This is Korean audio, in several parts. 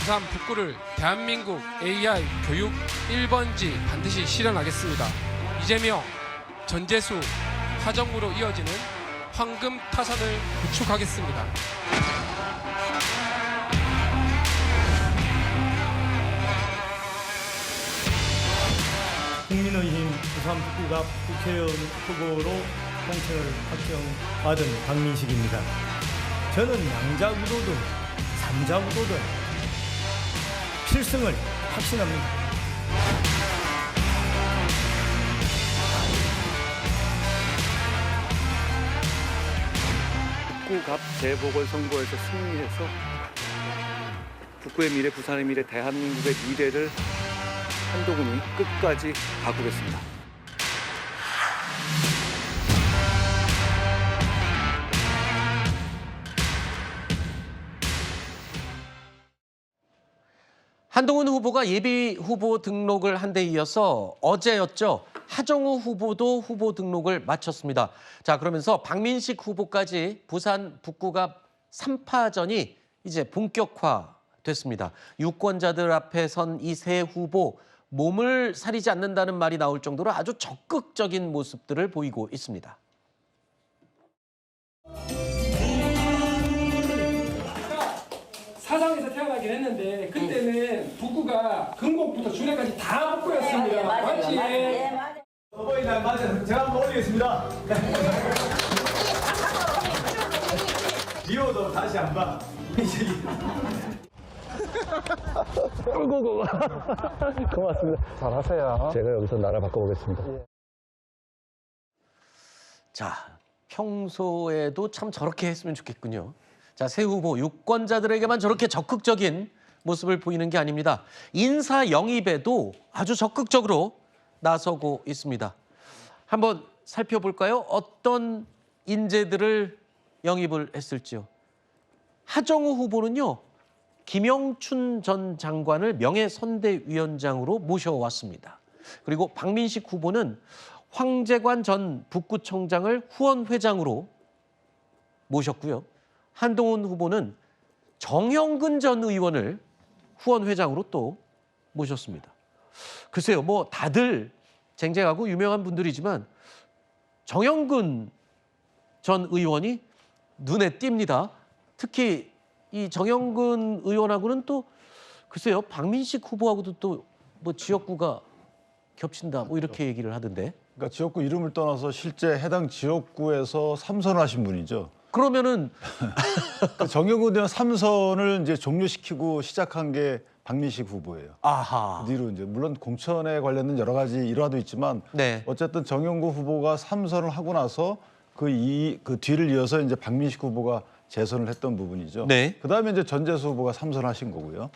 부산 북구를 대한민국 AI 교육 1번지 반드시 실현하겠습니다. 이재명, 전재수, 하정우로 이어지는 황금 타선을 구축하겠습니다. 국민의힘 부산 북구갑 국회의원 후보로 공천을 확정받은 박민식입니다. 저는 양자구도든 삼자구도든 필승을 확신합니다. 북구갑 재보궐선거에서 승리해서 북구의 미래, 부산의 미래, 대한민국의 미래를 한동훈이 끝까지 바꾸겠습니다. 한동훈 후보가 예비 후보 등록을 한 데 이어서 어제였죠. 하정우 후보도 후보 등록을 마쳤습니다. 자, 그러면서 박민식 후보까지 부산 북구갑 3파전이 이제 본격화됐습니다. 유권자들 앞에 선 이 세 후보 몸을 사리지 않는다는 말이 나올 정도로 아주 적극적인 모습들을 보이고 있습니다. 사상에서 태어나긴 했는데 그때는 북구가 금곡부터 중간까지 다 북구였습니다. 맞지? 어버이날 맞아요. 제가 한번 올리겠습니다. 리오도 다시 한 번. 고맙습니다. 잘하세요. 제가 여기서 나라 바꿔보겠습니다. 자, 평소에도 참 저렇게 했으면 좋겠군요. 자, 새 후보 유권자들에게만 저렇게 적극적인 모습을 보이는 게 아닙니다. 인사 영입에도 아주 적극적으로 나서고 있습니다. 한번 살펴볼까요? 어떤 인재들을 영입을 했을지요. 하정우 후보는요, 김영춘 전 장관을 명예선대위원장으로 모셔왔습니다. 그리고 박민식 후보는 황재관 전 북구청장을 후원회장으로 모셨고요. 한동훈 후보는 정형근 전 의원을 후원회장으로 또 모셨습니다. 글쎄요, 뭐 다들 쟁쟁하고 유명한 분들이지만 정형근 전 의원이 눈에 띕니다. 특히 이 정형근 의원하고는 또 글쎄요, 박민식 후보하고도 또 뭐 지역구가 겹친다 뭐 이렇게 얘기를 하던데. 그러니까 지역구 이름을 떠나서 실제 해당 지역구에서 3선을 하신 분이죠. 그러면은 그러니까 정영근 의원 3선을 이제 종료시키고 시작한 게 박민식 후보예요. 아하. 그 뒤로 이제 물론 공천에 관련된 여러 가지 일화도 있지만 네. 어쨌든 정영근 후보가 3선을 하고 나서 그 뒤를 이어서 이제 박민식 후보가 재선을 했던 부분이죠. 네. 그다음에 이제 전재수 후보가 3선하신 거고요.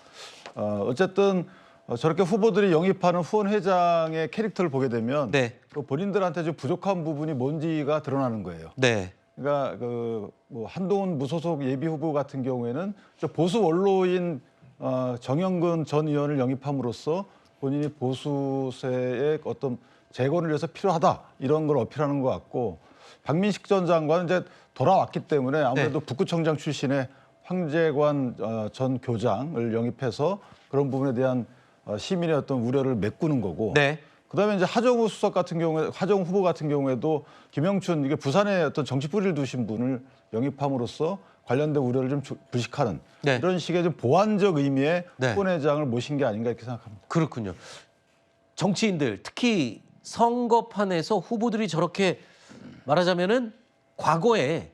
어쨌든 저렇게 후보들이 영입하는 후원회장의 캐릭터를 보게 되면 네. 그 본인들한테 좀 부족한 부분이 뭔지가 드러나는 거예요. 네. 그러니까 뭐 한동훈 무소속 예비 후보 같은 경우에는 저 보수 원로인 정영근 전 의원을 영입함으로써 본인이 보수세의 어떤 재건을 위해서 필요하다 이런 걸 어필하는 것 같고, 박민식 전 장관은 이제 돌아왔기 때문에 아무래도 네. 북구청장 출신의 황재관 전 교장을 영입해서 그런 부분에 대한 시민의 어떤 우려를 메꾸는 거고. 네. 그다음에 이제 하정우 수석 같은 경우에, 하정우 후보 같은 경우에도 김영춘, 이게 부산에 어떤 정치 뿌리를 두신 분을 영입함으로써 관련된 우려를 좀 불식하는 네. 이런 식의 좀 보완적 의미의 네. 후원회장을 모신 게 아닌가 이렇게 생각합니다. 그렇군요. 정치인들 특히 선거판에서 후보들이 저렇게 말하자면은 과거에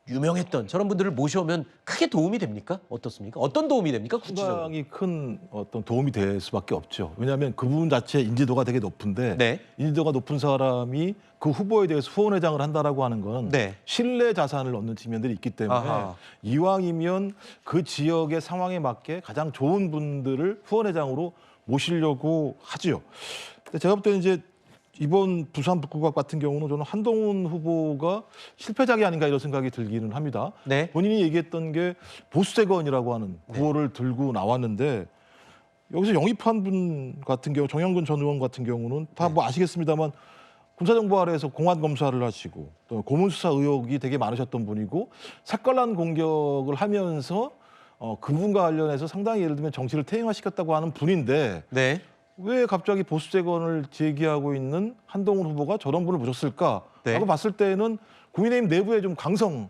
유명했던 저런 분들을 모셔오면 크게 도움이 됩니까? 어떻습니까? 어떤 도움이 됩니까? 구체적으로. 상당히 큰 어떤 도움이 될 수밖에 없죠. 왜냐하면 그 부분 자체 인지도가 되게 높은데 네. 인지도가 높은 사람이 그 후보에 대해서 후원회장을 한다라고 하는 건 네. 신뢰 자산을 얻는 측면들이 있기 때문에 아하. 이왕이면 그 지역의 상황에 맞게 가장 좋은 분들을 후원회장으로 모시려고 하지요. 근데 제가 볼 때는 이제 이번 부산 북구갑 같은 경우는 저는 한동훈 후보가 실패작이 아닌가 이런 생각이 들기는 합니다. 네. 본인이 얘기했던 게 보수재건이라고 하는 구호를 들고 나왔는데 여기서 영입한 분 같은 경우 정영근 전 의원 같은 경우는 다 뭐 아시겠습니다만 군사정보 아래에서 공안 검사를 하시고 또 고문수사 의혹이 되게 많으셨던 분이고 색깔난 공격을 하면서 그분과 관련해서 상당히 예를 들면 정치를 퇴행화시켰다고 하는 분인데 네. 왜 갑자기 보수 재건을 제기하고 있는 한동훈 후보가 저런 분을 모셨을까라고 네. 봤을 때는 국민의힘 내부에 좀 강성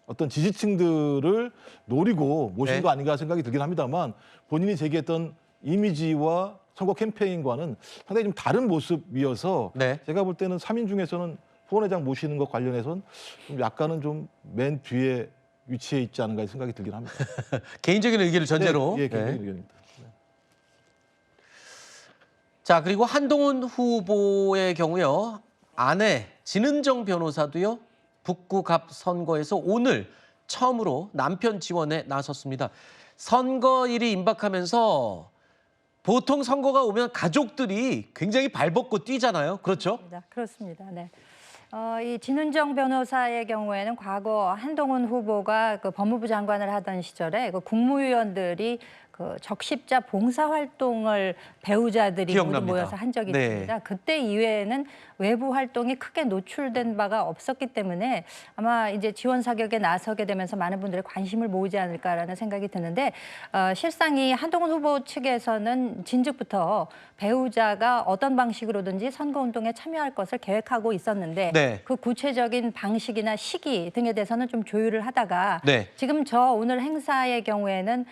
어떤 지지층들을 노리고 모신 네. 거 아닌가 생각이 들긴 합니다만 본인이 제기했던 이미지와 선거 캠페인과는 상당히 좀 다른 모습이어서 네. 제가 볼 때는 3인 중에서는 후원회장 모시는 것 관련해서는 좀 약간은 좀 맨 뒤에 위치해 있지 않은가 생각이 들긴 합니다. 개인적인 의견을 전제로. 네, 예, 개인적인 네. 의견입니다. 자, 그리고 한동훈 후보의 경우요. 아내 진은정 변호사도요. 북구갑 선거에서 오늘 처음으로 남편 지원에 나섰습니다. 선거일이 임박하면서 보통 선거가 오면 가족들이 굉장히 발벗고 뛰잖아요. 그렇죠? 그렇습니다. 네. 이 진은정 변호사의 경우에는 과거 한동훈 후보가 그 법무부 장관을 하던 시절에 그 국무위원들이 그 적십자 봉사활동을 배우자들이 모두 기억납니다. 모여서 한 적이 네. 있습니다. 그때 이외에는 외부 활동이 크게 노출된 바가 없었기 때문에 아마 이제 지원 사격에 나서게 되면서 많은 분들의 관심을 모으지 않을까라는 생각이 드는데 실상 이 한동훈 후보 측에서는 진즉부터 배우자가 어떤 방식으로든지 선거운동에 참여할 것을 계획하고 있었는데 네. 그 구체적인 방식이나 시기 등에 대해서는 좀 조율을 하다가 네. 지금 저 오늘 행사의 경우에는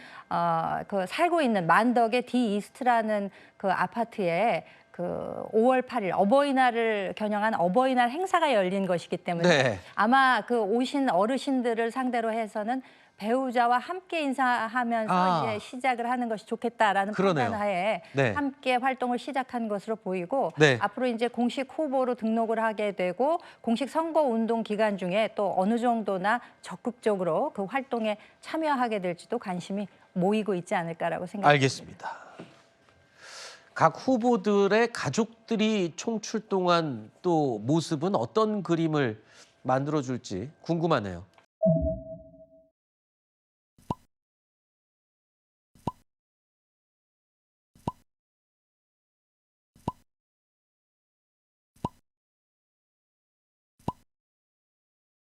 그 살고 있는 만덕의 디 이스트라는 그 아파트에 그 5월 8일 어버이날을 겨냥한 어버이날 행사가 열린 것이기 때문에 네. 아마 그 오신 어르신들을 상대로 해서는 배우자와 함께 인사하면서 이제 시작을 하는 것이 좋겠다라는 그러네요. 판단하에 네. 함께 활동을 시작한 것으로 보이고 네. 앞으로 이제 공식 후보로 등록을 하게 되고 공식 선거 운동 기간 중에 또 어느 정도나 적극적으로 그 활동에 참여하게 될지도 관심이 모이고 있지 않을까라고 생각합니다. 알겠습니다. 각 후보들의 가족들이 총출동한 또 모습은 어떤 그림을 만들어줄지 궁금하네요.